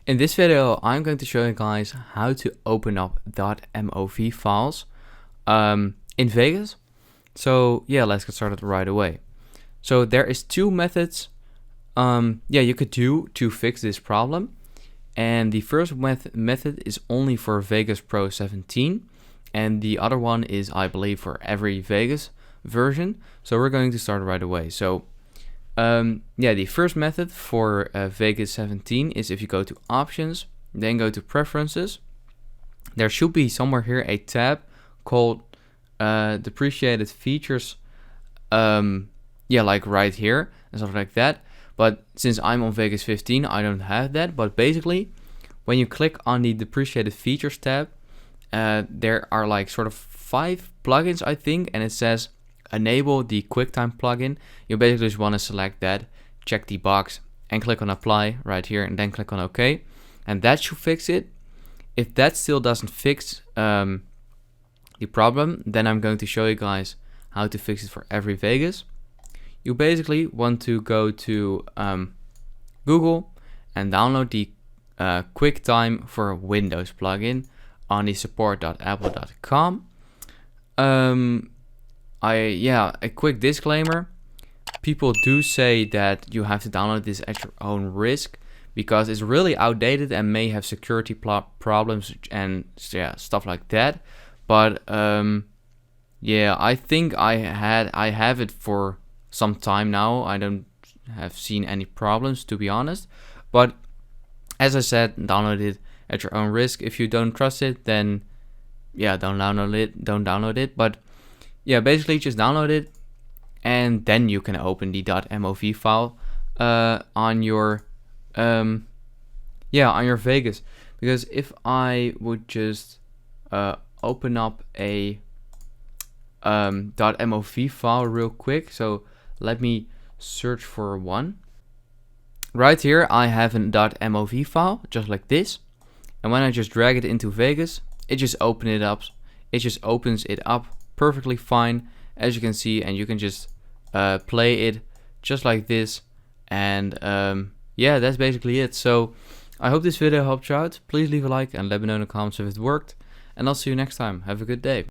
In this video, I'm going to show you guys how to open up .mov files in Vegas. So yeah, let's get started right away. So there is two methods you could do to fix this problem. And the first method is only for Vegas Pro 17. And the other one is, I believe, for every Vegas version. So we're going to start right away. So the first method for Vegas 17 is if you go to Options, then go to Preferences. There should be somewhere here a tab called Depreciated Features, like right here and stuff like that. But since I'm on Vegas 15, I don't have that. But basically, when you click on the Depreciated Features tab, there are like sort of 5 plugins, I think, and it says enable the QuickTime plugin. You basically just want to select that, check the box, and click on apply right here, and then click on OK, and that should fix it. If that still doesn't fix the problem, then I'm going to show you guys how to fix it for every Vegas. You basically want to go to Google and download the QuickTime for Windows plugin on the support.apple.com. A quick disclaimer. People do say that you have to download this at your own risk because it's really outdated and may have security problems and stuff like that. But I think I have it for some time now. I don't have seen any problems, to be honest. But as I said, download it at your own risk. If you don't trust it, then don't download it. But basically just download it, and then you can open the .mov file on your Vegas. Because if I would just open up a .mov file real quick, so let me search for one. Right here I have an .mov file just like this, and when I just drag it into Vegas, it just opens it up perfectly fine, as you can see, and you can just play it just like this. And that's basically it. So I hope this video helped you out. Please leave a like and let me know in the comments if it worked, and I'll see you next time. Have a good day.